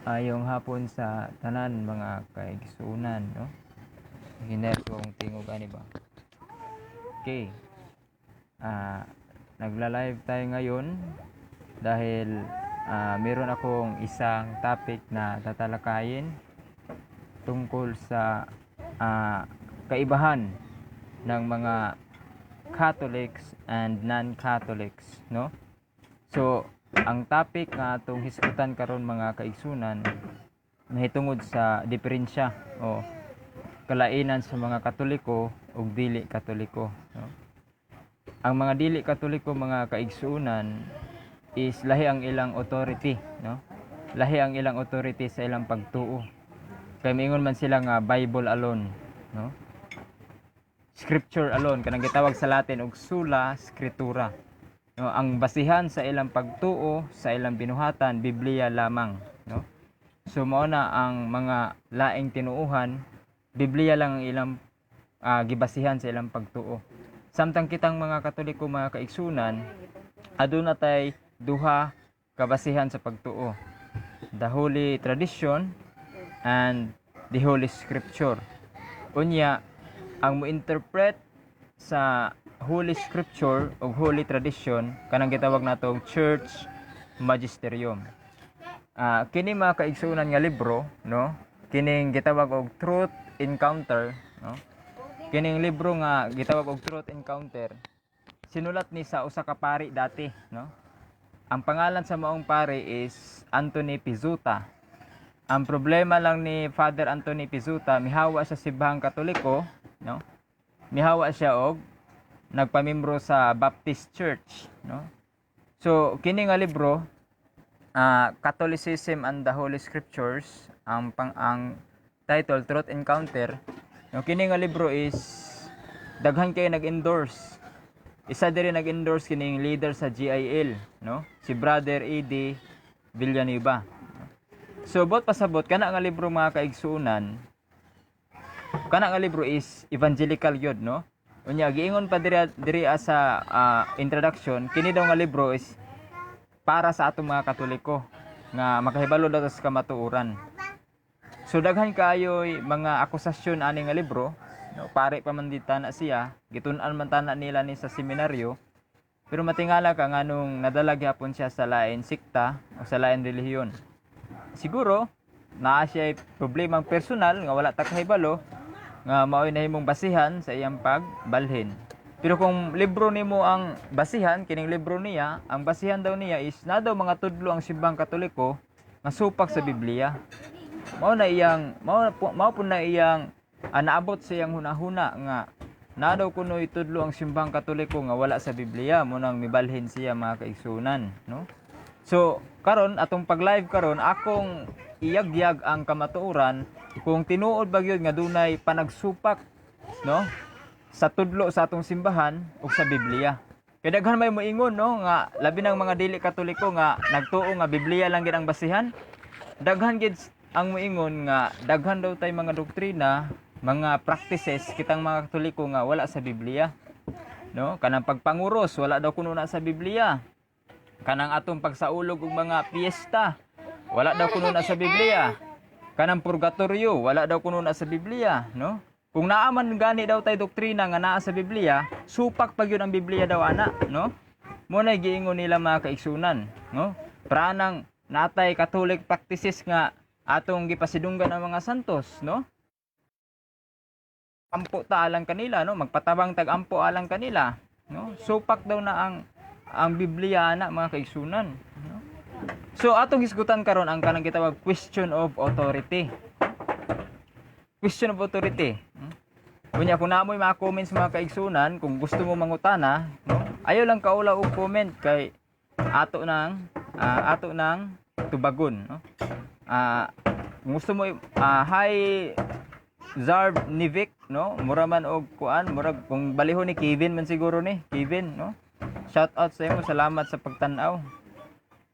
Ayong hapon sa tanan mga kaigsunan, no? Hiner kong tingog ani ba. Okay. Ah, nagla-live tayo ngayon dahil meron akong isang topic na tatalakayin tungkol sa kaibahan ng mga Catholics and non-Catholics, no? So, ang topic nga atong hisgutan karon mga kaigsunan mahitungod sa diferensya o kalainan sa mga Katoliko ug dili Katoliko, no? Ang mga dili Katoliko mga kaigsunan is lahi ang ilang authority, no? Lahi ang ilang authority sa ilang pagtuo. Kay miingon man sila nga Bible alone, no? Scripture alone kanang gitawag sa Latin og sola scriptura. No, ang basihan sa ilang pagtuo, sa ilang binuhatan, Biblia lamang, no? So mao na ang mga laing tinuuhan, Biblia lang ang ilang gibasihan sa ilang pagtuo. Samtang kitang mga Katoliko mga kaigsunan, aduna tay duha ka basihan sa pagtuo. The Holy Tradition and the Holy Scripture. Unya, ang mo-interpret sa Holy Scripture o Holy Tradition kanang gitawag natong Church Magisterium. Kini mga kaigsunan nga libro, no? Kining gitawag og Truth Encounter, no? Kining libro nga gitawag og Truth Encounter, sinulat ni sa usa ka pari dati, no? Ang pangalan sa maong pari is Anthony Pizzuta. Ang problema lang ni Father Anthony Pizzuta, mihawa siya simbahang Katoliko, no? Mihawa siya og nagpamembro sa Baptist Church, no? So kini nga libro, Catholicism and the Holy Scriptures, ang title Truth Encounter. No, kini nga libro is daghan kay nag-endorse. Isa diri nag-endorse kining leader sa GIL, no? Si Brother E.D. Villanueva. So bot pasabot kana nga libro mga kaigsunan. Kana nga libro is evangelical yod, no? Unya giingon pa diri sa introduction, kini daw nga libro is para sa atong mga Katoliko nga makahibalo daw sa kamatuoran. So daghan kaayoy mga akusasyon ani nga libro, no? Pare pa man dita na siya, gitun-an man tana nila ni sa seminaryo. Pero matingala ka nganong nadala gyapon siya sa lain sikta o sa lain relihiyon. Siguro naa siya problemang personal nga wala ta kahibalo nga mao'y nahimong basihan sa iyang pagbalhin. Pero kung libro nimo ang basihan, kining libro niya, ang basihan daw niya is na daw mga tudlo ang simbang Katoliko nga supak sa Biblia. Mao po na iyang naabot sa iyang hunahuna nga na daw kunoy tudlo ang simbang Katoliko nga wala sa Biblia, mo nang mibalhin siya mga kaigsunan, no? So karon atong pag-live karon akong iyagyag ang kamatuoran kung tinuod ba gyud nga dunay panagsupak, no, sa tudlo sa atong simbahan ug sa Biblia. Kay daghan may moingon, no, nga labi ng mga dili Katoliko nga nagtuo nga Biblia lang gid ang basihan. Daghan gid ang moingon nga daghan daw tay mga doktrina, mga practices kitang mga Katoliko nga wala sa Biblia. No, kanang pagpanguros wala daw kuno na sa Biblia. Kanang atong pagsaulog og mga piyesta wala daw kuno na sa Biblia. Kanang purgatorio wala daw kuno na sa Biblia, no? Kung naaman gani daw tay doktrina nga naa sa Biblia, supak pa gyud ang Biblia daw ana, no? Mo na giingon nila mga kaigsunan, no? Pranang natay Catholic practices nga atong gipasidunggan ang mga santos, no? Ampo ta alang kanila, no? Magpatabang tag ampo alang kanila, no? Supak daw na ang Biblia ana mga kaigsunan, no? So atong hisgutan karon ang kanang gitawag question of authority. Question of authority. Kunya kung naamoy mga comments mga kaigsunan, kung gusto mo mangutana, no? Ayaw lang kaula og comment kay ato nang tubagon, no? Kung gusto mo hi Zarb Nivik, no? Mura man og kuan, mura kung balihon ni Kevin man siguro ni, Kevin, no? Shout out sa imo, salamat sa pagtan-aw.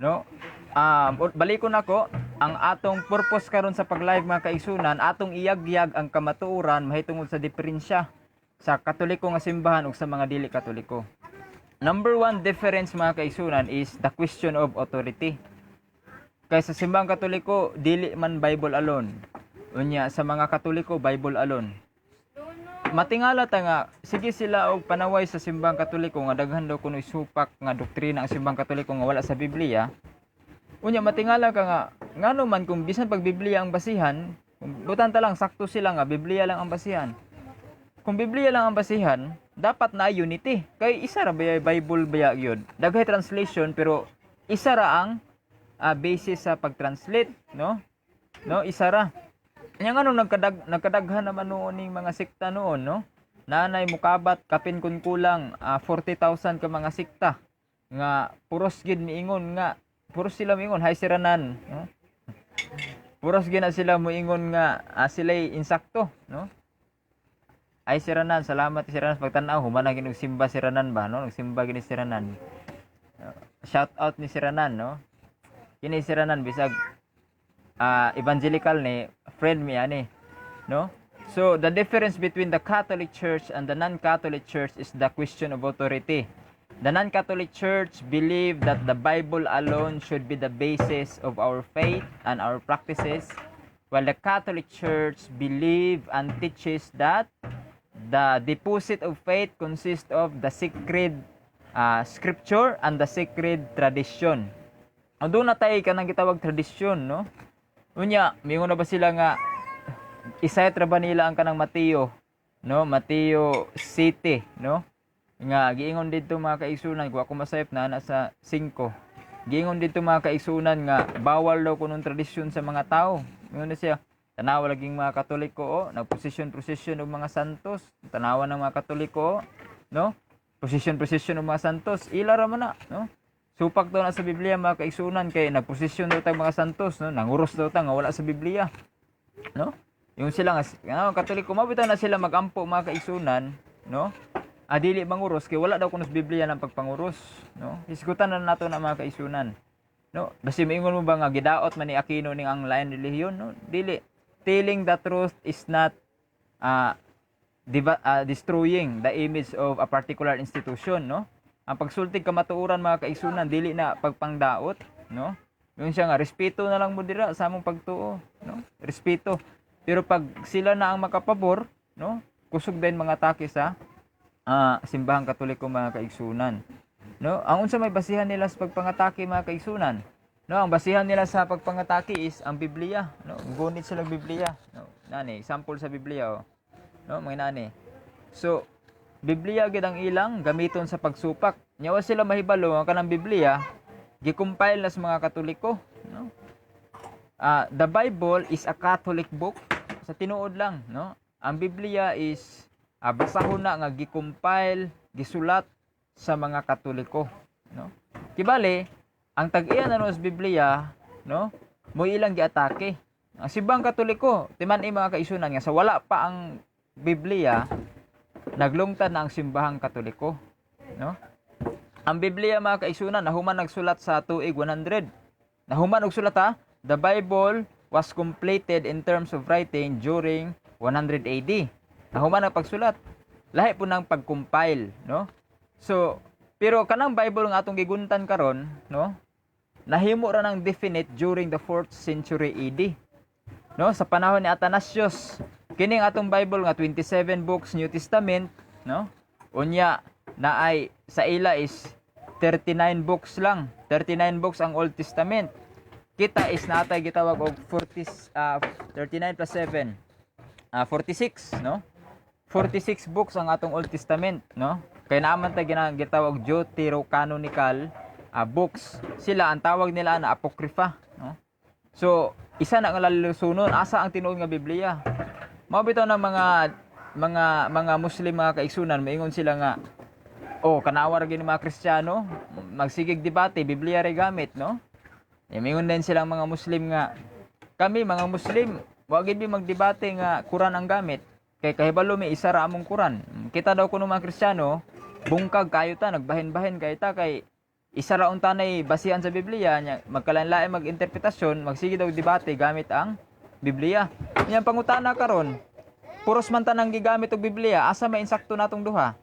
No? Balikon ako, ang atong purpose karon sa pag-live mga kaigsunan, atong iyagyag ang kamatuoran mahitungod sa diferensya sa Katoliko nga simbahan ug sa mga dili Katoliko. Number one difference mga kaigsunan is the question of authority. Kay sa simbang Katoliko dili man Bible alone. Unya sa mga Katoliko Bible alone. Matingala ta nga sige sila og panaway sa simbang Katoliko nga daghan daw kuno isupak nga doktrina ang simbang Katoliko nga wala sa Biblia. Unya matingala ka nga ngano man kung bisan pag Biblia ang basihan, butan ta lang sakto sila nga Biblia lang ang basihan. Kung Biblia lang ang basihan, dapat na unity. Kay isa ra ba Bible ba yun? Daghay translation pero isa ra ang basis sa pag-translate, no? No, isa ra. Nya nga nagkadaghan naman noon ning mga sekta noon, no? Nanay mukabat kapin kun kulang 40,000 ka mga sekta nga puros gid miingon nga puros sila miingon hay siranan, no? Puros gid na sila moingon nga sila'y insakto, no? Ay siranan, salamat siranan sa pagtan-aw, humana gid simba siranan ba, no? Nagsimba gid siranan. Shout out ni siranan, no? Kini siranan bisag evangelical ni friend mi ani, no? So the difference between the Catholic Church and the non-Catholic Church is the question of authority. The non-Catholic Church believe that the Bible alone should be the basis of our faith and our practices, while the Catholic Church believe and teaches that the deposit of faith consists of the sacred scripture and the sacred tradition. Doon na tayo ka nang gitawag tradisyon, no? Unya, mingon na ba sila nga isayat ra ba nila ang kanang Mateo, no? Mateo City, no? Nga giingon didto mga kaigsunan, kung ako masayop na sa 5. Giingon didto mga kaigsunan nga bawal daw kunong tradisyon sa mga tao. Mingon na siya, tanawa laging mga Katoliko, nagposisyon og mga santos. Tanawa ng mga Katoliko, no? Posisyon ng mga santos, ila ra man na, no? Supak daw na sa Biblia mga kaigsunan kay nagposisyon daw tag mga santos, no? Nanguros daw ta nga wala sa Biblia, no? Yung sila nga Katoliko mabitaw na sila magampo mga kaigsunan, no? Dili manguros kay wala daw kuno sa Biblia ng pagpanguros, no? Hisgutan na nato na mga kaigsunan, no? Basi maingon mo ba nga gidaot man ni Aquino ning ang lain relihiyon, no? Dili. Telling the truth is not destroying the image of a particular institution, no? Ang pagsultig kamatuoran mga kaigsunan dili na pagpangdaot, no? Yung siya nga respeto na lang mo dira sa among pagtuo, no? Respeto. Pero pag sila na ang makapabor, no? Kusog din mga atake sa simbahang Katoliko mga kaigsunan, no? Ang unsa may basihan nila sa pagpangatake mga kaigsunan, no? Ang basihan nila sa pagpangatake is ang Biblia, no? Gunit sila Biblia, no? Nani, sample sa Biblia, oh. No, mga nani. So Biblia gid ang ilang gamiton sa pagsupak. Nyawa sila mahibalo ang kanang Biblia gi-compile na sa mga Katoliko, no? The Bible is a Catholic book sa tinuod lang, no? Ang Biblia is basahon na nga gi-compile, gisulat sa mga Katoliko, no? Kibali, ang tag-iya na sa Biblia, no? Mo ilang giatake. Ang simbang Katoliko, timan mga kaisunan nga sa wala pa ang Biblia, naglungtad na ang simbahang Katoliko, no? Ang Biblia mga kaisunan nahuman nagsulat sa tuig 100. Nahuman og sulat the Bible was completed in terms of writing during 100 AD. Nahuman ang pagsulat. Lahi po nang pag-compile, no? So, pero kanang Bible nga atong giguntan karon, no? Nahimo ra nang definite during the 4th century AD. No, sa panahon ni Athanasius, kining atong Bible nga 27 books New Testament, no? Unya naay sa ila is 39 books lang. 39 books ang Old Testament. Kita is natay gitawag og 39 plus 7. 46, no? 46 books ang atong Old Testament, no? Kay naaman ta gitawag Deuterocanonical books. Sila ang tawag nila na apocrypha, no? So, isa na nga lalusunon asa ang tinuod nga Biblia. Mao bitaw ng mga Muslim mga kaigsunan, maingon sila nga kanawar gini mga Kristiyano, magsigig debate, Biblia ray gamit, no? Maingon din silang mga Muslim nga kami mga Muslim, wa gid mi magdebate nga Quran ang gamit. Kay kahibalo mi isa ra among Quran. Kita daw kuno mga Kristiyano, bungkag kayo ta, nagbahin-bahin kay ta kay isa ra untanay basihan sa Biblia nya magkalanlain mag-interpretasyon, magsige daw debate gamit ang Biblia. Yang pangutana karon, puros man tanang gigamit og Biblia, asa may insakto natong duha?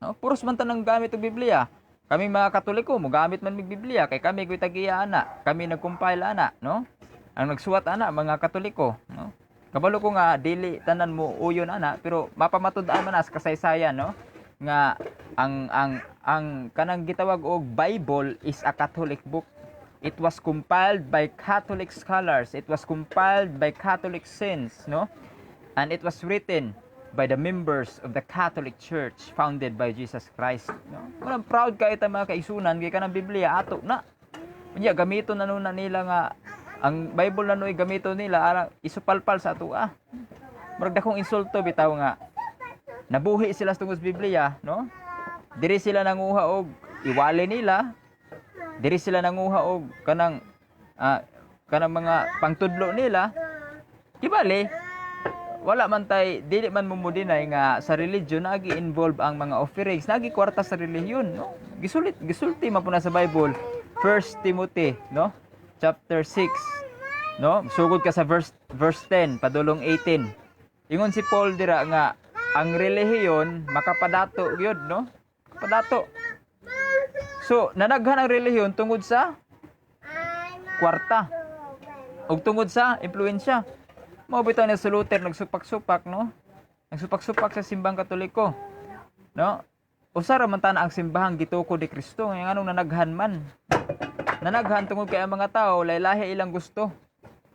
No, puros man tanang gamit og Biblia. Kami mga Katoliko, mogamit man mig Biblia kay kami ko'y tagiya ana. Kami nag-compile ana, no? Ang nagsuwat ana mga Katoliko, no? Kabalo ko nga dili tanan mo uyon ana, pero mapamatud-an man as kasaysayan, no? Nga ang kanang gitawag og Bible is a Catholic book. It was compiled by Catholic scholars. It was compiled by Catholic saints, no? And it was written by the members of the Catholic Church founded by Jesus Christ, no? Walang proud kayo ta mga kaisunan kay kanang Biblia ato na. Unya gamito na nun na nila nga ang Bible na noy gamito nila alang isupalpal sa ato ah. Murag dakong insulto bitaw nga nabuhi sila sa tungod sa Biblia, no? Diri sila nanguha og iwali nila. Diri sila nanguha og kanang mga pangtudlo nila. Kibali wala man tay dili man mumudinay nga sa religion nagi-involve ang mga offerings, nagi-kwarta sa relihiyon, no? Gisulti man po na sa Bible. 1 Timothy, no? Chapter 6, no? Sugod ka sa verse 10 padulong 18. Ingon si Paul dira nga ang relihiyon makapadato gyud, no? Padato. So, nanaghan ang relihiyon tungod sa kwarta. O tungod sa impluensya. Mao bitaw ni Luther nagsupak-supak, no? Nagsupak-supak sa simbang Katoliko. No? Usa ra man ta na ang simbahang gituko ni Kristo, nga anong nanaghan man. Nanaghan tungod kay ang mga tao lahi ilang gusto.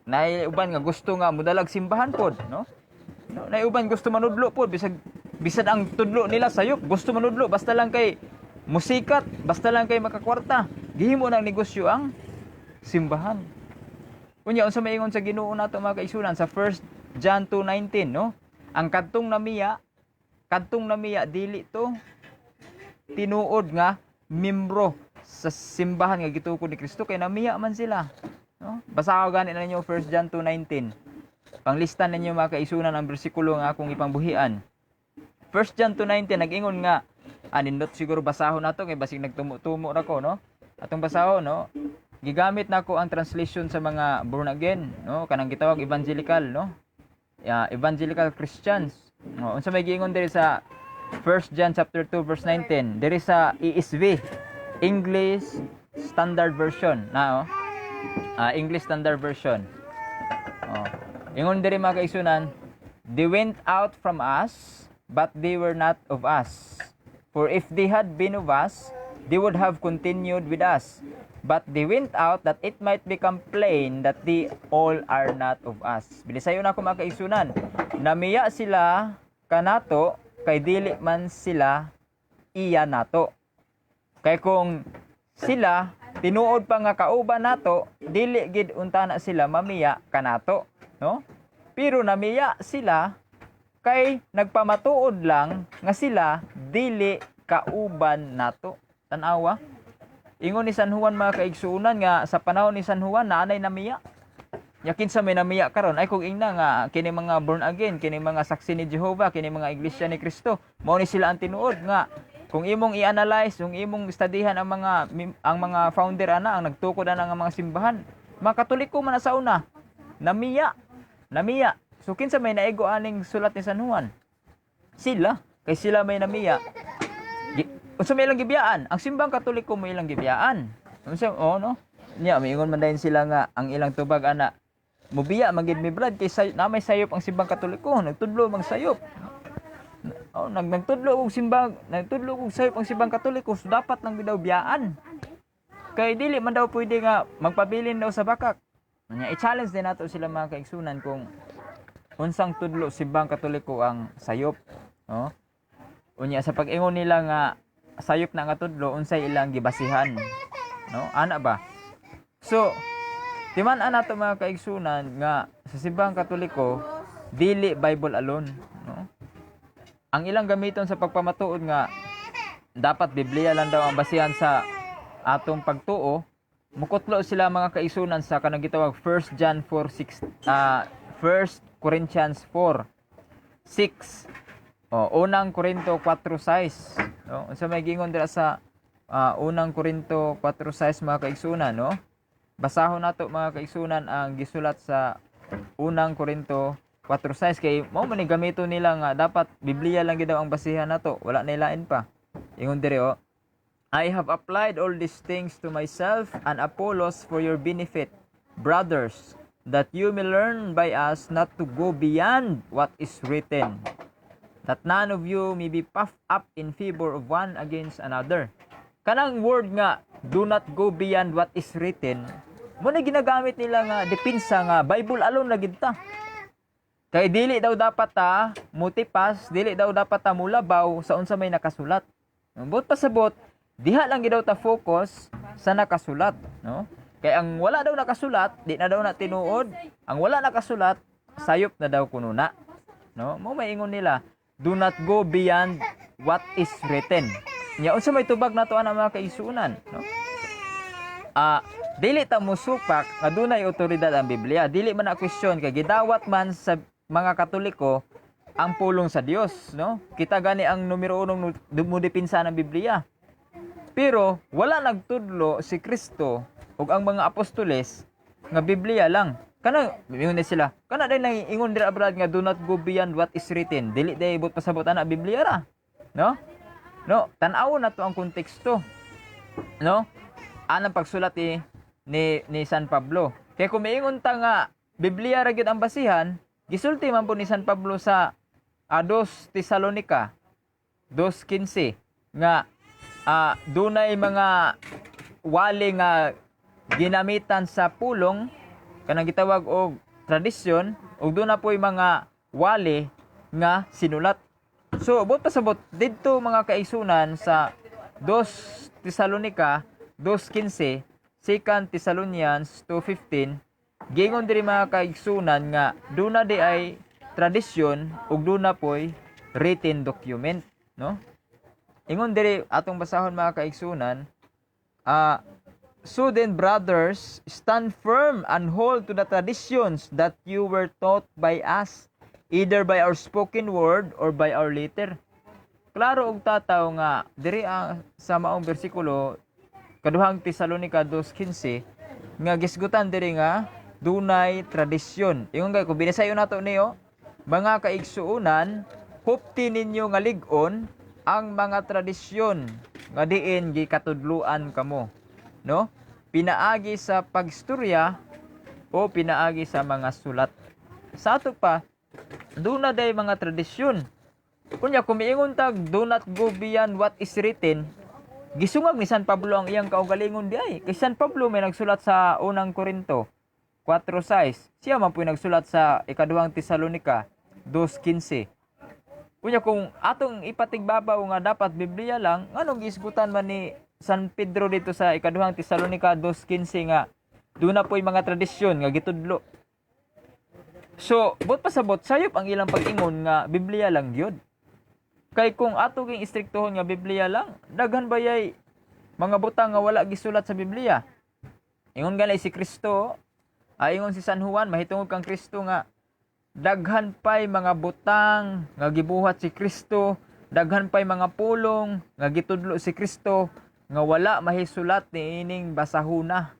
Nay uban nga gusto nga modalag simbahan pod, no? Nay uban gusto manudlo pod bisag ang tudlo nila sayop, gusto manudlo basta lang kay musikat, basta lang kay makakwarta. Gihimo ng negosyo ang simbahan. Unya unsa maingon sa Ginoo nato mga kaisunan sa 1 John 2:19, no? Ang kadtong namiya dili to tinuod nga membro sa simbahan nga gitukod ni Kristo kay namiya man sila, no? Basaho gani na ninyo 1 John 2:19. Panglistan ninyo mga kaisunan ang bersikulo nga akong ipangbuhian. 1 John 2:19 nag-ingon nga nindot siguro basahon nato kay basig nagtumo-tumo ra ko, no? Atong basahon, no? Gigamit nako ang translation sa mga born again, no? Kanang gitawag evangelical, no? Evangelical Christians. No, unsa may giingon diri sa 1 John chapter 2 verse 19, diri sa ESV, English Standard Version, na English Standard Version. Ingon diri mga kaisunan, they went out from us, but they were not of us. For if they had been of us, they would have continued with us. But they went out that it might become plain that they all are not of us. Bilisayon ako mga kaisunan. Namiya sila kanato, kay dili man sila iya nato. Kay kung sila tinuod pa nga kauban nato, dili gid unta na sila mamiya kanato, no? Pero namiya sila kay nagpamatuod lang nga sila dili kauban nato. Tan-awa. Ingon ni San Juan mga kaigsuunan nga sa panahon ni San Juan naanay namiya. Yakin sa may namiya karon ay kung ingna nga kini mga born again, kini mga saksi ni Jehovah, kini mga iglesia ni Kristo, mao ni sila ang tinuod nga kung imong i-analyze, kung imong studyhan ang mga founder ana ang nagtukod ana nga mga simbahan, mga Katoliko man sa una. Namiya. So kinsa may naigo aning sulat ni San Juan? Sila, kay sila may namiya. Unsa may ilang gibiyaan? Ang simbang Katoliko mo ilang gibiyaan. Unsa no? Nya miingon man dayon sila nga ang ilang tubag ana mubiya magid mi brad kay na may sayop ang simbang Katoliko, nagtudlo mang sayop. Nagtudlo og sayop ang simbang Katoliko, so dapat nang bidaw biyaan. Kay dili man daw pwede nga magpabilin daw sa bakak. Nya i-challenge din nato sila mga kaigsunan kung unsang tudlo simbang Katoliko ang sayop, no? Unya sa pag-ingon nila nga sayop na nga tudlo unsay ilang gibasihan, no? Ana ba? So timan-an nato mga kaigsunan nga sa simbahang Katoliko dili Bible alone, no? Ang ilang gamiton sa pagpamatuod nga dapat Biblia lang daw ang basihan sa atong pagtuo, mukutlo sila mga kaigsunan sa kanang gitawag 1 John 4:6, 1 Corinthians 4:6. Unang Korinto 4:6. No? Unsa may gingon dira sa unang Korinto 4:6 mga kaigsunan, no? Basahon nato mga kaigsunan ang gisulat sa unang Korinto 4:6 kay mao man ni gamito nila nga dapat Biblia lang gid daw ang basihan nato, wala na ilain pa. Ingon diri I have applied all these things to myself and Apollos for your benefit, brothers, that you may learn by us not to go beyond what is written, that none of you may be puffed up in favor of one against another. Kanang word nga, do not go beyond what is written, mo na ginagamit nila nga, depensa nga, Bible alone na gid ta. Kay dili daw dapat ta mutipas, dili daw dapat ta mulabaw sa unsa may nakasulat. But pasabot, diha lang gid daw ta focus sa nakasulat, no? Kay ang wala daw nakasulat, di na daw na tinuod. Ang wala nakasulat, sayop na daw kuno na. No? Mo maingon nila, do not go beyond what is written. Nya unsa may tubag nato ana mga kaigsuonan, no? Dili ta musupak nga dunay otoridad ang Biblia. Dili man na question kay gidawat man sa mga Katoliko ang pulong sa Dios, no? Kita gani ang numero 1 mo depensa ng Biblia. Pero wala nagtudlo si Kristo ug ang mga apostoles nga Biblia lang. Kana mingon na sila. Kana day nang ingon dira abroad nga do not go beyond what is written. Dili day ibot pasabot ana Biblia ra. No? No, tan-awon nato ang konteksto. No? Anang pagsulat ni San Pablo. Kaya kung maingon ta nga Biblia ra gyud ang basihan, gisulti man po ni San Pablo sa 2 Tesalonica 2:15 nga dunay mga wali nga ginamitan sa pulong kanang gitawag og tradisyon ug doon na po'y mga wali nga sinulat. So bot pasabot didto mga kaigsunan sa 2 Tesalonica 2:15, 2 Thessalonians 2:15, gingon diri mga kaigsunan nga doon na di ay tradisyon ug doon na po'y written document, no? Ingon diri atong basahon mga kaigsunan, so then brothers, stand firm and hold to the traditions that you were taught by us, either by our spoken word or by our letter. Klaro og tataw nga diri sa maong bersikulo kaduhang Tesalonica 2:15 nga gisgutan diri nga dunay tradisyon. Ingon kay kung binasayon nato niyo, mga kaigsuonan, hupti ninyo nga lig-on ang mga tradisyon nga diin gikatudluan kamo, no? Pinaagi sa pagstorya o pinaagi sa mga sulat. Sa ato pa, doon na day mga tradisyon. Kunya kung miingon tag do not go beyond what is written, gisungag ni San Pablo ang iyang kaugalingon di ay. Kay San Pablo may nagsulat sa unang Korinto 4:6. Siya man po nagsulat sa ikaduhang Tesalonica 2:15. Kunya kung atong ipatigbabaw nga dapat Biblia lang, anong gisgutan man ni San Pedro dito sa ikaduhang Tesalonica 2:15 nga doon na po'y mga tradisyon nga gitudlo. So, bot pasabot sayop ang ilang pag-ingon nga Biblia lang gyud. Kay kung ato ging istriktohon nga Biblia lang, daghan bayay mga butang nga wala gisulat sa Biblia. Ingon ganay si Kristo, ingon si San Juan, mahitungod kang Kristo nga daghan pay mga butang nga gibuhat si Kristo, daghan pay mga pulong nga gitudlo si Kristo nga wala mahisulat ni ining basahuna.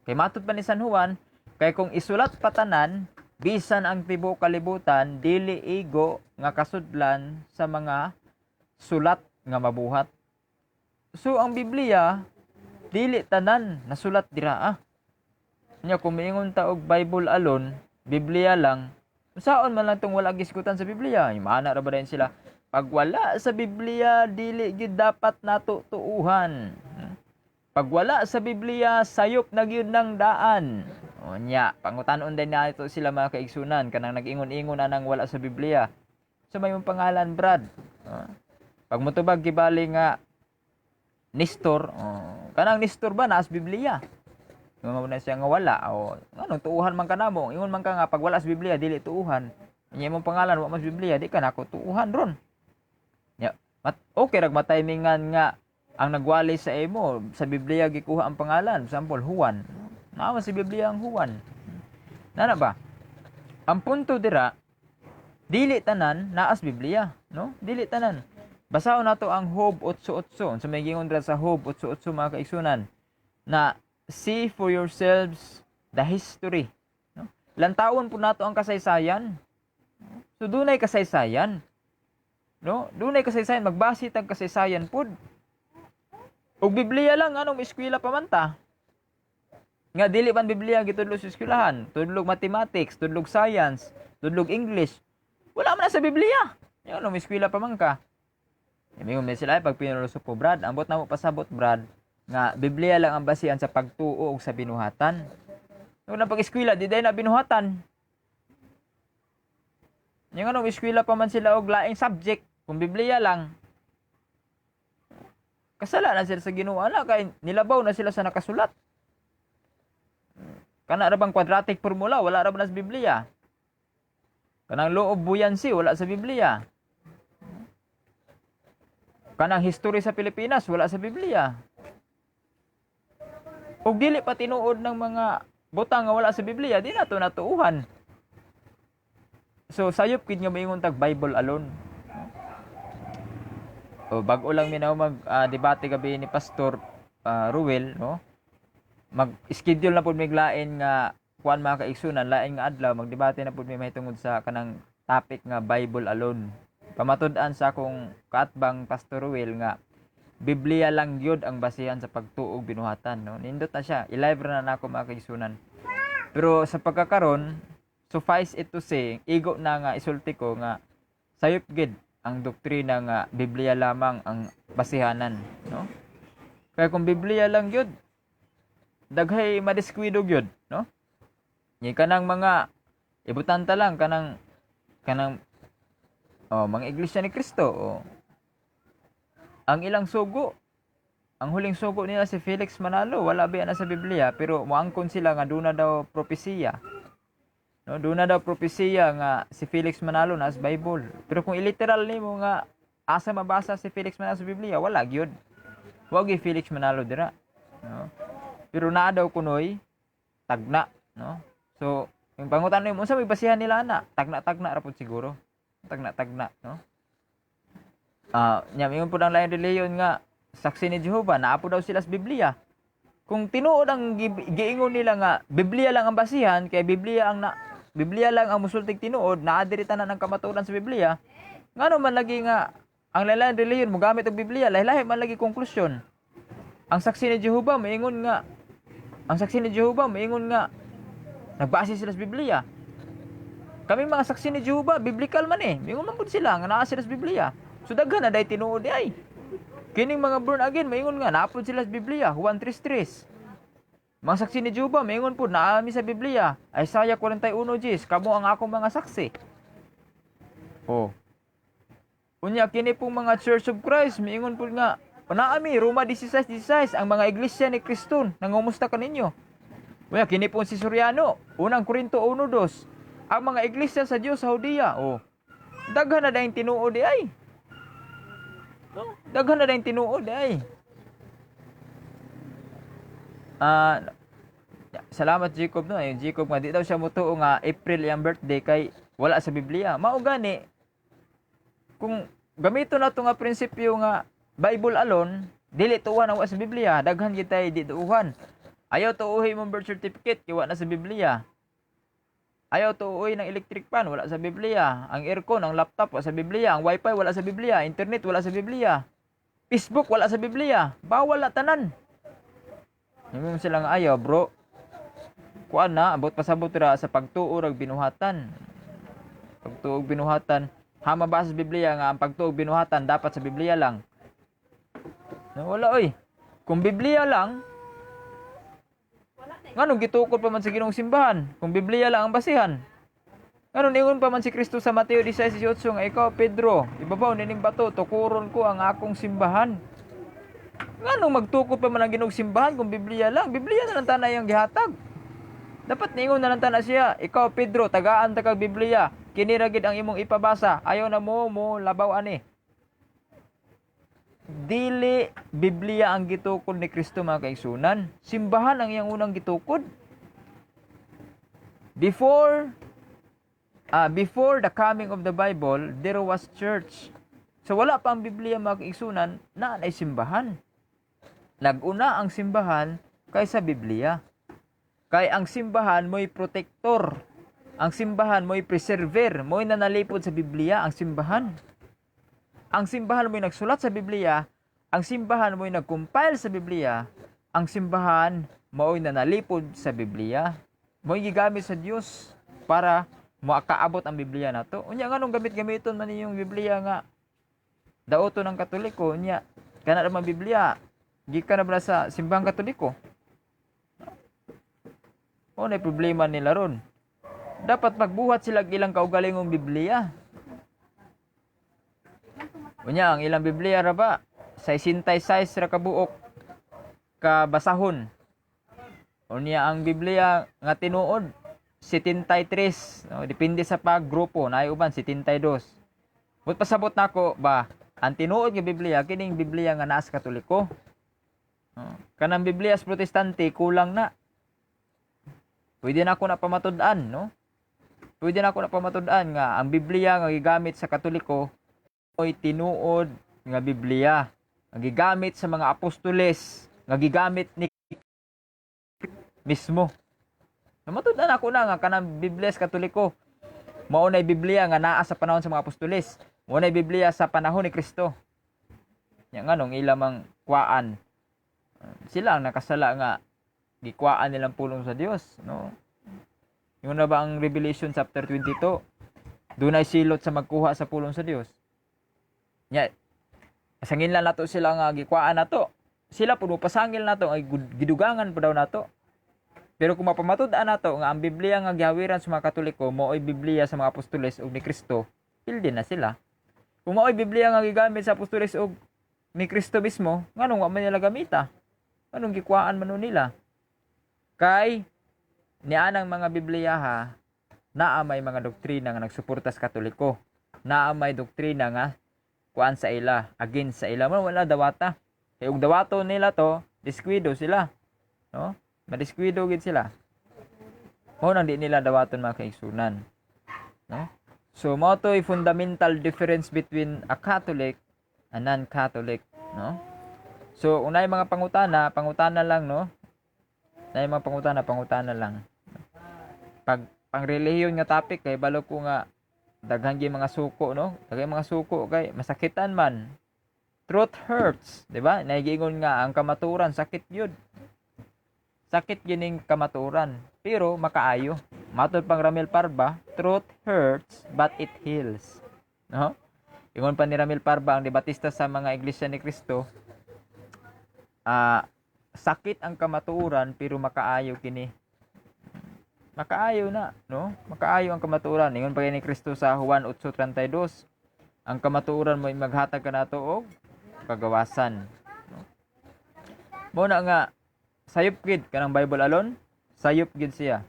Kay matud pa ni San Juan, kay kung isulat patanan, bisan ang tibuok kalibutan dili igo nga kasudlan sa mga sulat nga mabuhat. So ang Biblia dili tanan nasulat dira. Nya kung miingon ta og Bible alone, Biblia lang, saon man lang tong wala gisgutan sa Biblia? Maana ra ba din sila? Pag wala sa Biblia, dili gyud dapat nato tuuhan. Pag wala sa Biblia, sayop na gyud ng daan. O nya, pangutanon din nato sila mga kaigsunan kanang nag-ingon-ingon na nang wala sa Biblia. So may mong pangalan, Brad. Pag motubag gibali nga Nestor, kanang Nestor ba naas Biblia? Nga na siya nga wala o anong tuuhan man kanamo, ingon man ka nga pag wala sa Biblia dili tuuhan. Nya imong pangalan wa mas Biblia, di ka nako tuuhan ron. Nya, okay rag matimingan nga ang nagwali sa imo sa Biblia gikuha ang pangalan, example Juan. Naa sa Biblia ang Juan. Nana ba? Ang punto dira dili tanan naas Biblia, no? Dili tanan. Basahon nato ang Job 8:8. So may gingon dira sa Job 8:8 mga kaigsunan na see for yourselves the history, no? Lantawon po nato ang kasaysayan. So dunay kasaysayan, no? Dunay kasaysayan, magbase tag kasaysayan pud. Og Biblia lang anong eskwela pa man ta. Nga dili man Biblia gitudlo sa eskwelahan, tudlog mathematics, tudlog science, tudlog English. Wala man na sa Biblia. Yan anong eskwela pa man ka. Ingon may sila pag pinulusok po Brad, ambot na mo pasabot Brad nga Biblia lang ang basihan sa pagtuo ug sa binuhatan. Nung na pag-eskwela di day na binuhatan. Yung anong eskwela pa man sila og laing subject kung Biblia lang. Kasala na sila sa Ginoo ana kay nilabaw na sila sa nakasulat. Kana ra bang quadratic formula wala ra man sa Biblia. Kanang law of buoyancy wala sa Biblia. Kanang history sa Pilipinas wala sa Biblia. Ug dili pa tinuod ng mga butang nga wala sa Biblia, di nato natuuhan. So sayop kid nga maingon tag Bible alone. O bag-o lang minaw mag debate gabi ni Pastor Ruel, no? Mag-schedule na pud mig lain nga kuan mga kaigsunan, lain nga adlaw magdebate na pud mi mahitungod sa kanang topic nga Bible alone. Pamatud-an sa akong kaatbang Pastor Ruel nga Biblia lang gyud ang basihan sa pagtuog binuhatan, no? Nindot na siya, i-live na nako mga kaigsunan. Pero sa pagkakaron, suffice it to say, igo na nga isulti ko nga sayop gid ang doktrina nga Biblia lamang ang basihanan, no? Kaya kung Biblia lang gyud, daghay madiskwidog gyud, no? Ni kanang mga ibutanta lang kanang mga iglesia ni Kristo, ang ilang sugo, ang huling sugo nila si Felix Manalo, wala ba na sa Biblia, pero moangkon sila nga doon na daw propesiya. No, doon na daw propesiya nga si Felix Manalo na sa Bible. Pero kung iliteral nimo nga asa mabasa si Felix Manalo sa Biblia, wala gyud. Wa gyud Felix Manalo dira, no? Pero naa daw kunoy tagna, no? So, yung pangutan nimo unsa may basihan nila ana? Tagna-tagna ra pud siguro. Tagna-tagna, no? Nya mingon pud ang lain reliyon nga saksi ni Jehova naa po daw sila sa Biblia. Kung tinuod ang giingon nila nga Biblia lang ang basihan kay Biblia lang ang musultig tinuod, naa diri tanan ang kamatuoran sa Biblia. Ngano man lagi nga ang lain reliyon mo gamit og Biblia, lahi-lahi man lagi konklusyon. Ang saksi ni Jehova maingon nga nagbase sila sa Biblia. Kami mga saksi ni Jehova, biblical man eh. Maingon man pud sila nga naa sila sa Biblia. So daghan na day tinuod ay. Kining mga born again maingon nga naapod sila sa Biblia, Juan 3:3. Mga saksi ni Jehova maingon pud naami sa Biblia, Isaiah 41:10, kamo ang akong mga saksi. Unya kini pong mga Church of Christ maingon pud nga naami Roma 16:16 ang mga iglesia ni Kristo nangumusta kaninyo. Unya kini pong si Soriano, unang Korinto 1:2, ang mga iglesia sa Dios sa Judea. Daghan na dayong tinuod di ay. No? Daghan na dayong tinuod ay. Salamat Jacob no. Yung Jacob nga di daw siya mutuo nga April ang birthday kay wala sa Biblia. Mao gani kung gamito na to nga prinsipyo nga Bible alone, dili tuuhan ang sa Biblia, daghan kitay di tuuhan. Ayaw tuuhi mong birth certificate kay wala na sa Biblia. Ayaw tuuhi ng electric fan, wala sa Biblia. Ang aircon, ang laptop, wala sa Biblia. Ang wifi, wala sa Biblia. Internet, wala sa Biblia. Facebook, wala sa Biblia. Bawal na tanan. Yung silang ayaw, bro. Kuan na, abot pasabot ra sa pagtuo ug binuhatan. Pagtuo ug binuhatan, hama ba sa Biblia nga ang pagtuo ug binuhatan dapat sa Biblia lang. No, wala oy. Kung Biblia lang, nganong gitukod pa man sa Ginoong simbahan kung Biblia lang ang basihan? Nganong ningon pa man si Kristo sa Mateo 16:18 nga ikaw Pedro, ibabaw nining bato tukuron ko ang akong simbahan. Nganong magtukod pa man ang Ginoong simbahan kung Biblia lang? Biblia na lang tanay ang gihatag. Dapat ningon na lang tanay siya, ikaw Pedro, tagaan ta kag Biblia. Kini ra gid ang imong ipabasa. Ayaw na mo labaw ani. Dili Biblia ang gitukod ni Kristo mga kaigsunan. Simbahan ang iyang unang gitukod. Before the coming of the Bible, there was church. So wala pa ang Biblia mga kaigsunan, naanay simbahan. Naguna ang simbahan kaysa Biblia. Kay ang simbahan mo'y protector. Ang simbahan mo'y preserver, mo'y nanalipod sa Biblia ang simbahan. Ang simbahan mo'y nagsulat sa Biblia ang simbahan mo'y nag-compile sa Biblia, ang simbahan mao'y nanalipod sa Biblia, mo'y gigamit sa Dios para makaabot ang Biblia nato. Unya nganong gamit-gamiton man yung Biblia nga daoto ng Katoliko unya kana naman Biblia gikan na ba sa simbahang Katoliko? O na problema nila ron. Dapat magbuhat sila ilang kaugalingong Biblia. Unya ang ilang Biblia ra ba 66 ra ka buok ka basahon. Unya ang Biblia nga tinuod 73, no? Depende sa paggrupo, naay uban 72. But pasabot nako ba ang tinuod nga Biblia kining Biblia nga naa sa Katoliko. Kanang Biblia sa Protestante kulang na. Pwede na ako na pamatud-an, no? Pwede na ako na pamatud-an nga ang Biblia nga gigamit sa Katoliko oy tinuod nga Biblia nga gigamit sa mga apostoles, nga gigamit ni mismo. Namatud-an ako na nga kanang Biblia sa Katoliko mao nay Biblia nga naa sa panahon sa mga apostoles, mao nay Biblia sa panahon ni Kristo. Nya nganong ilamang kuan sila ang nakasala nga gikwaan nilang pulong sa Dios, no? Yung na ba ang Revelation chapter 22? Dunay silot sa magkuha sa pulong sa Dios. Nya asangin lang nato sila nga gikwaan nato. Sila puno pasangil nato ay gidugangan pa daw nato. Pero kung mapamatud-an nato nga ang Biblia nga gihawiran sa mga Katoliko mao'y Biblia sa mga apostoles ug ni Kristo, pildi na sila. Kung mao'y Biblia nga gigamit sa apostoles ug ni Kristo mismo, nganong wa man nila gamita? Anong gikwaan man nila? Kay nianang mga Bibliyaha naa may mga doktrina nga nagsuporta sa Katoliko. Naa may doktrina nga kuan sa ila, against sa ila, wala dawata. Kay ug dawato nila to, diskwido sila. No? Madiskwido gid sila. Mao nang di nila dawaton mga kaigsunan. No? So mao to'y fundamental difference between a Catholic and non-Catholic, no? So unay mga pangutana lang, no? Nay mga pangutana lang. Pag pangrelihiyon nga topic kay balo ko nga daghang gyud mga suko, no? Daghang mga suko kay masakitan man. Truth hurts, di ba? Naigingon nga ang kamaturan sakit gyud. Sakit gining kamaturan, pero makaayo. Matod pang Ramil Parba, truth hurts but it heals. No? Ingon pa ni Ramil Parba ang debatista sa mga iglesia ni Kristo, sakit ang kamaturan pero makaayo kini. Makaayo na, no? Makaayo ang kamaturan. Ingon pa ni Kristo sa Juan 8:32, ang kamaturan mo maghatag kanato og kagawasan. No? Mo na nga sayop gid kanang Bible alone, sayop gid siya.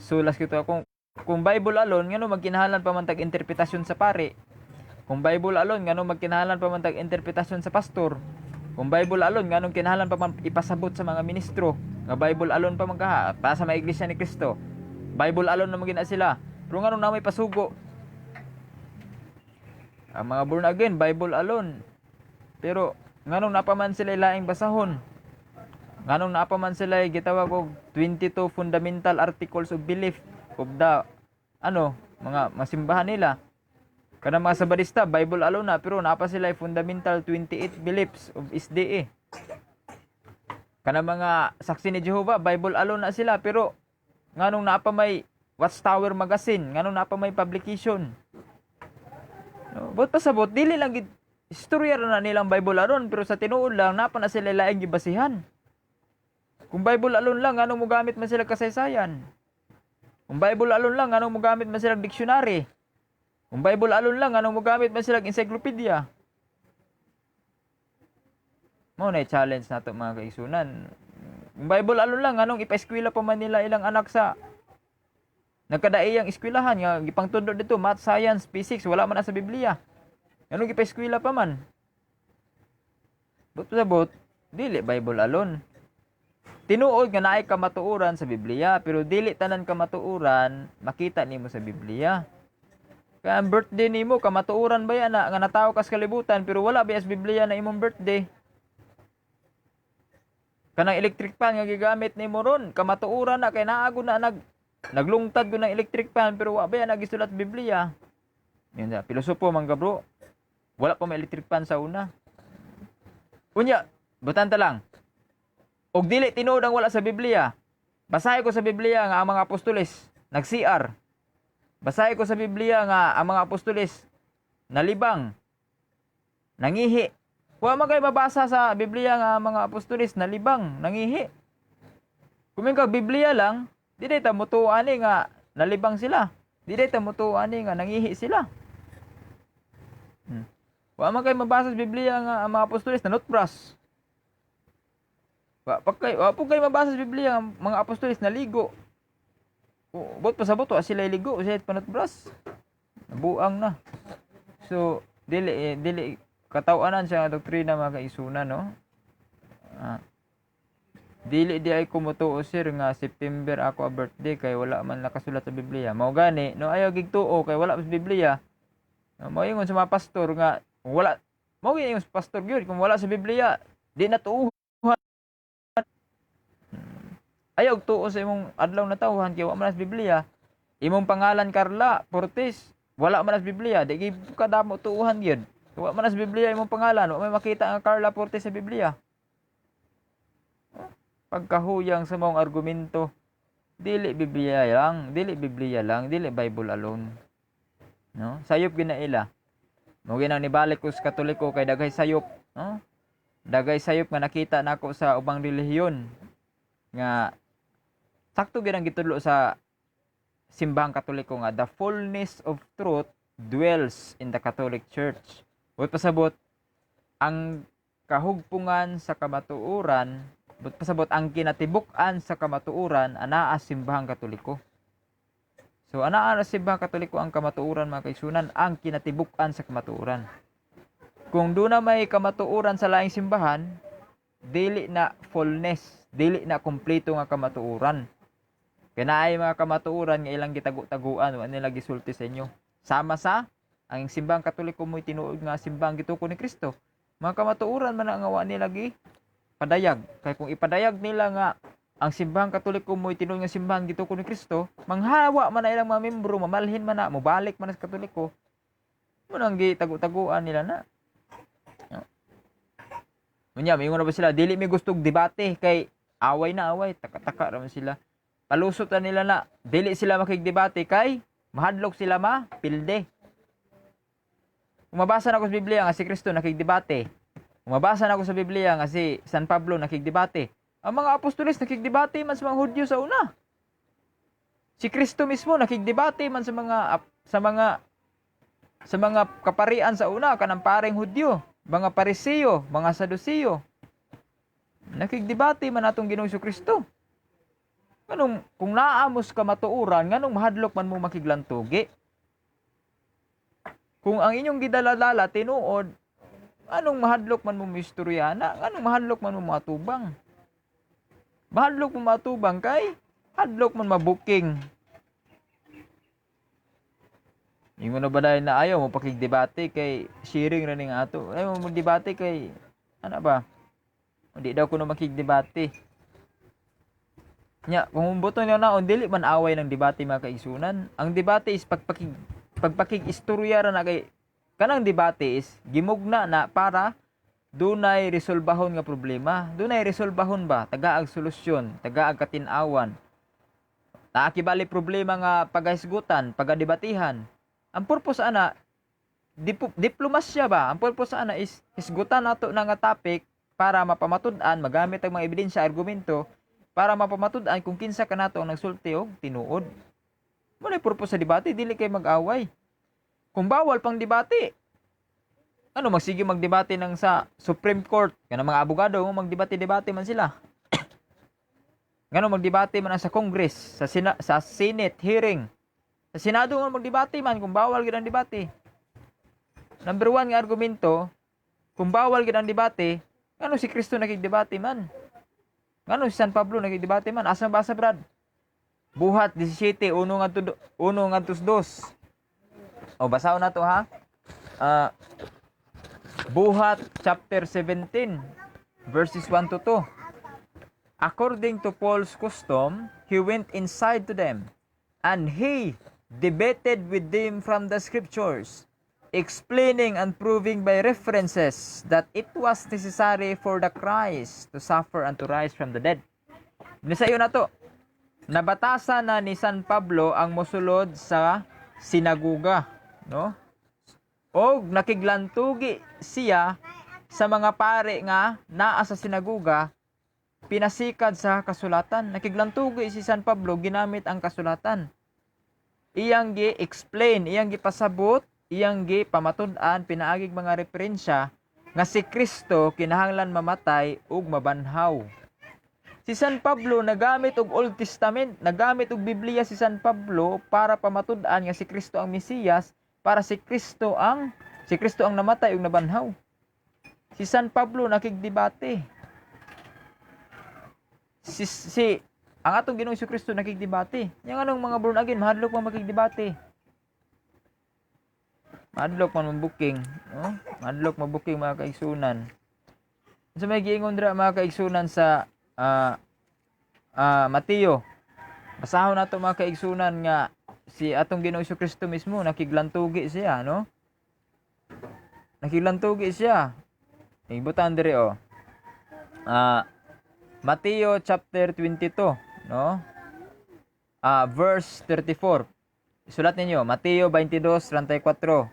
Sulas kito kung Bible alone ngano magkinahanglan pa man tag interpretasyon sa pare. Kung Bible alone ngano magkinahanglan pa man tag interpretasyon sa pastor. Kung Bible alone nganong kinahanglan pa man ipasabot sa mga ministro. Nga Bible alone pa man kaha para sa mga iglesia ni Kristo. Bible alone na magina sila. Pero nganong na may pasugo. Ang mga born again Bible alone. Pero nganong napaman sila laing basahon. Nganong napaman sila gitawag og 22 fundamental articles of belief of the mga masimbahan nila. Kanang mga Sabadista Bible alone na pero napa sila fundamental 28 beliefs of SDA. Kanang mga saksi ni Jehovah Bible alone na sila pero nganong napa may Watchtower magazine, nganong napa may publication. No, but pasabot dili lang gid istorya na nilang Bible alone pero sa tinuod lang napa na sila laing gibasihan. Kung Bible alone lang nganong mogamit man sila kasaysayan. Kung Bible alone lang nganong mogamit man sila dictionary. Kung Bible alone lang nganong mogamit man sila encyclopedia. Mao na challenge nato mga kaigsunan. Kung Bible alone lang nganong ipa-eskwela pa man nila ilang anak sa nagkadaiyang eskwelahan nga gipangtudlo dito math, science, physics wala man na sa Biblia. Nganong ipa-eskwela pa man. But dili Bible alone. Tinuod nga naay kamatuoran sa Biblia pero dili tanan kamatuoran makita nimo sa Biblia. Kaya ang birthday nimo kamatuoran ba yan nga natawo ka sa kalibutan pero wala ba sa Biblia na imong birthday? Kanang electric fan nga gigamit nimo ron kamatuoran na kay naago na naglungtad ko ng electric fan pero wala ba yan nagisulat sa Biblia? Yan na, pilosopo man ka bro. Wala pa may electric fan sa una. Unya, butanta lang. Og dili tinuod ang wala sa Biblia. Basahin ko sa Biblia nga ang mga apostoles nag-CR. Basahin ko sa Biblia nga ang mga apostoles nalibang, nangihi. Wa man kay mabasa sa Biblia nga ang mga apostoles nalibang, nangihi. Kung kag Biblia lang, di ta mutuan ni nga nalibang sila. Di ta mutuan ni nga nangihi sila. Wa man kay mabasa sa Biblia nga ang mga apostoles nanutbras. Wa po kay mabasa sa Biblia ang mga apostoles naligo. Bot pa sa boto sila ligo, sila panutbras. Nabuang na. So, dili katawanan siya nga doktrina mga kaisunan, no? Dili di ay kumutuo sir nga September ako a birthday kay wala man nakasulat sa Biblia. Mao gani, no ayaw gigtuo kay wala sa Biblia. Mao ingon sa mga pastor nga kung wala mao ingon sa pastor gyud kung wala sa Biblia, di na tuo. Ayaw tuo sa imong adlaw na tawhan kay wala man sa Biblia. Imong pangalan Carla Portes, wala man sa Biblia, di gyud kadamo tuuhan gyud. Wala man sa Biblia imong pangalan, wa may makita ang Carla Portes sa Biblia. Pagkahuyang sa mong argumento, dili Biblia lang, dili Bible alone. No? Sayop ginaila. Mo ginang nibalik ko sa Katoliko kay daghay sayop, no? Daghay sayop nga nakita nako sa ubang relihiyon nga sakto gyud ang gitudlo sa simbahang Katoliko nga the fullness of truth dwells in the Catholic Church. Buot pasabot ang kahugpungan sa kamatuoran, buot pasabot ang kinatibuk-an sa kamatuoran anaa simbahang Katoliko. So anaa sa simbahang Katoliko ang kamatuoran mga kaigsunan, ang kinatibuk-an sa kamatuoran. Kung doon na may kamatuoran sa laing simbahan, dili na fullness, dili na kompleto nga kamatuoran. Kaya naay mga kamatuoran nga ilang gitagu-taguan, wa nila gisulti sa inyo. Sama sa ang simbahang Katoliko mo'y tinuod nga simbahang gituko ni Kristo. Mga kamatuoran man nga wa nila gi padayag. Kaya kung ipadayag nila nga ang simbahang Katoliko mo'y tinuod nga simbahang gituko ni Kristo, manghawa man na ilang mga membro, mamalhin man na, mobalik man na sa Katoliko. Mo nang gitagu-taguan nila na. Unya, may na ba sila? Dili may gustong debate kay away na away, taka-taka raman sila. Palusot na nila na dili sila makigdebate kay mahadlok sila pilde. Umabasa na ako sa Biblia nga si Kristo nakigdebate. Umabasa na ako sa Biblia nga si San Pablo nakigdebate. Ang mga apostoles nakigdebate man sa mga Hudyo sa una. Si Kristo mismo nakigdebate man sa mga kaparian sa una kanang paring Hudyo, mga Pariseo, mga Saduceo. Nakigdebate man atong Ginoong Kristo. Nganong kung naamos ka matuuran, nganong mahadlok man mo makiglantugi? Kung ang inyong gidaladala tinuod, anong mahadlok man mo mistoryana? Anong mahadlok man mo matubang? Mahadlok mo matubang kay hadlok man mabuking. Ingon na ba dahil na ayaw mo pakigdebate kay sharing ra ning ato. Ayaw mo debate kay ano ba? Hindi daw kuno makigdebate. Nya, kung buto niyo na dili man away ng debate mga kaigsunan. Ang debate is pagpakig-istorya ra na kay kanang debate is gimugna na para dunay resolbahon nga problema. Dunay resolbahon ba? Tagaag solusyon, tagaag katin-awan. Naakibali problema nga pagahisgutan, pagadebatihan. Ang purpose ana diplomasya ba? Ang purpose ana is hisgutan nato na nga topic para mapamatud-an, magamit ang mga ebidensya, argumento para mapamatud-an kung kinsa kanato ang nagsulti og tinuod. Mo na purpose sa debate, dili kay mag-away. Kung bawal pang debate, ano magsige magdebate nang sa Supreme Court, kanang mga abogado magdebate-debate man sila. Ngano magdebate man sa Congress, sa Senate hearing. Sa Senado nga magdebate man kung bawal gid ang debate. Number 1 nga argumento, kung bawal gid ang debate, ngano si Kristo nakigdebate man? Ngano si San Pablo nakigdebate man? Asa basa brad? Buhat 17 1 ngadto 2. O basahon nato ha. Buhat chapter 17 verses 1 to 2. According to Paul's custom, he went inside to them, and he debated with them from the scriptures, explaining and proving by references that it was necessary for the Christ to suffer and to rise from the dead. Nisayo na to. Nabatasan na ni San Pablo ang mosulod sa sinaguga, no? O nakiglantugi siya sa mga pare nga naa sa sinaguga, pinasikad sa kasulatan. Nakiglantugi si San Pablo ginamit ang kasulatan. Iyang gi-explain, iyang gipasabot, iyang gipamatud-an pinaagig mga referensya nga si Kristo kinahanglan mamatay ug mabanhaw. Si San Pablo nagamit og Old Testament, nagamit og Biblia si San Pablo para pamatud-an nga si Kristo ang Mesiyas, para si Kristo ang namatay ug nabanhaw. Si San Pablo nakigdebate. Ang atong Ginoong Kristo nakigdebate. Yang anong mga born again mahadlok man makigdebate. Madlok man mabuking, no? Madlok mabuking mga kaigsunan. Sa may giingon dira mga kaigsunan sa Mateo. Basahon nato mga kaigsunan nga si atong Ginoong Kristo mismo nakiglantugi siya, no? Nakiglantugi siya. Ibutan diri Mateo chapter 22, no? Verse 34. Isulat ninyo, Mateo 22:34.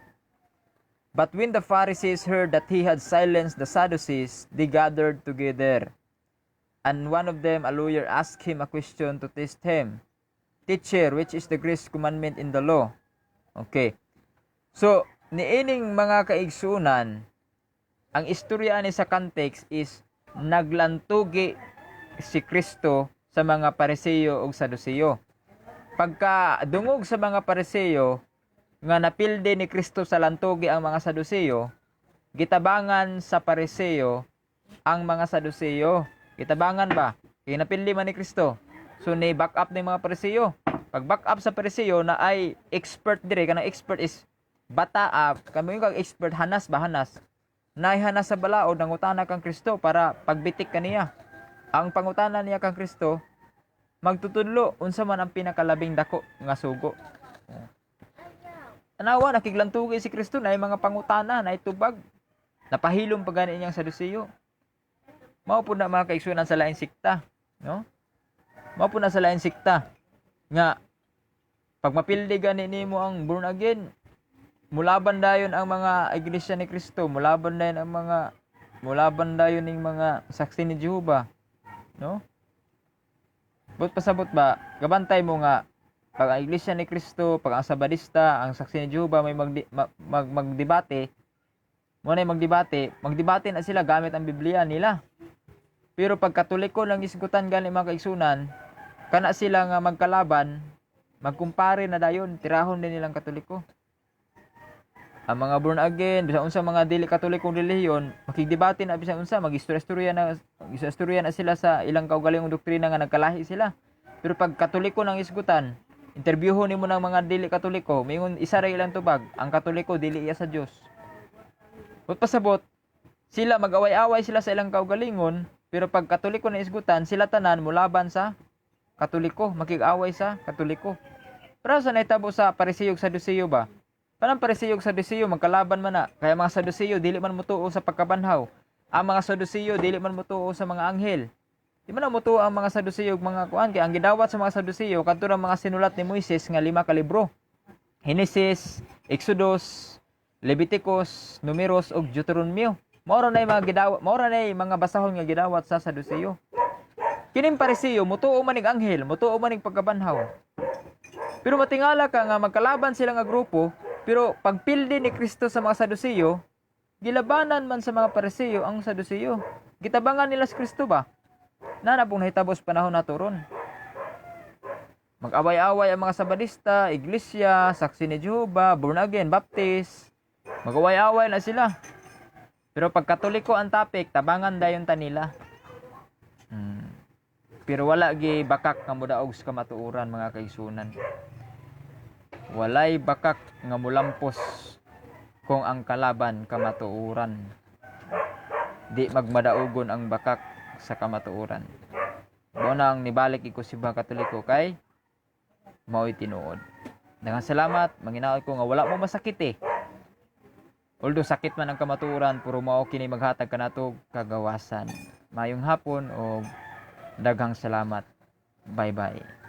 But when the Pharisees heard that he had silenced the Sadducees, they gathered together. And one of them, a lawyer, asked him a question to test him. Teacher, which is the greatest commandment in the law? Okay. So, niining mga kaigsunan, ang istorya ni sa context is naglantugi si Kristo sa mga Pariseo ug Saduceo. Pagka dungog sa mga Pariseo nga napilde ni Kristo sa lantugi ang mga Saduceo, gitabangan sa Pariseo ang mga Saduceo. Gitabangan ba? Kaya napilde man ni Kristo. So ni back up ni mga Pariseo. Pag back up sa Pariseo na ay expert dire, kanang expert is bata up. Kami kag expert hanas ba hanas. Nay hanas sa balaod nangutana kang Kristo para pagbitik kaniya. Ang pangutana niya kang Kristo, magtutudlo unsa man ang pinakalabing dako nga sugo. Tanawa nakiglantugi si Kristo na mga pangutana na itubag. Napahilom pa gani niyang Saduceo. Mao pud na mga kaigsunan sa lain sikta, no? Mao pud na sa lain sikta nga pag mapildi gani nimo ang born again, mulaban dayon ang mga iglesia ni Kristo, mulaban dayon ning mga saksi ni Jehova, no? But pasabot ba, gabantay mo nga pag ang iglesia ni Kristo, pag ang Sabadista, ang saksi ni Jehova may magdebate, magdebate na sila gamit ang Biblia nila. Pero pag Katoliko lang isgutan gani mga kaigsunan, kana sila nga magkalaban, magkumpare na dayon, tirahon din nilang Katoliko. Ang mga born again, bisan unsa mga dili Katolikong relihiyon, makigdebate na bisan unsa, magistorya na sila sa ilang kaugalingong doktrina nga nagkalahi sila. Pero pag Katoliko nang isgutan, interbyuhon nimo ng mga dili Katoliko, mingon isa ra ilang tubag, ang Katoliko dili iya sa Dios. Ug pasabot, sila mag-away-away sila sa ilang kaugalingon, pero pag Katoliko na isgutan, sila tanan mulaban sa Katoliko, makig-away sa Katoliko. Pero sa nahitabo sa Pariseo ug Saduceo ba? Kanang Pariseo ug Saduceo magkalaban man na. Kaya mga Saduceo dili man motuo sa pagkabanhaw. Ang mga Saduceo dili man motuo sa mga anghel. Di man motuo ang mga Saduceo ug mga kuan kay ang gidawat sa mga Saduceo kadto ra mga sinulat ni Moises nga 5 ka libro. Genesis, Exodus, Leviticus, Numeros ug Deuteronomio. Mao ra nay mga basahon nga gidawat sa Saduceo. Kining Pariseo motuo man ning anghel, motuo man ning pagkabanhaw. Pero matingala ka nga magkalaban sila nga grupo, pero pagpildi ni Kristo sa mga Saduceo, gilabanan man sa mga Pariseo ang Saduceo. Gitabangan nila si Kristo ba? Na pong nahitabos panahon nato ron. Mag-away-away ang mga Sabadista, Iglesia, Saksi ni Jehova, Born Again, Baptist. Mag-away-away na sila. Pero pag Katoliko ang topic, tabangan dayon ta nila. Pero wala gi bakak nga mudaog sa kamatuoran mga kaigsunan. Walay bakak nga mulampos kung ang kalaban kamatuoran. Di magmadaogon ang bakak sa kamatuoran. Mao nang nibalik iko si mga Katoliko kay mao'y tinuod. Daghang salamat, manginaot ko nga wala mo masakit Although sakit man ang kamatuoran, puro mao kini maghatag kanato kagawasan. Mayong hapon o daghang salamat. Bye-bye.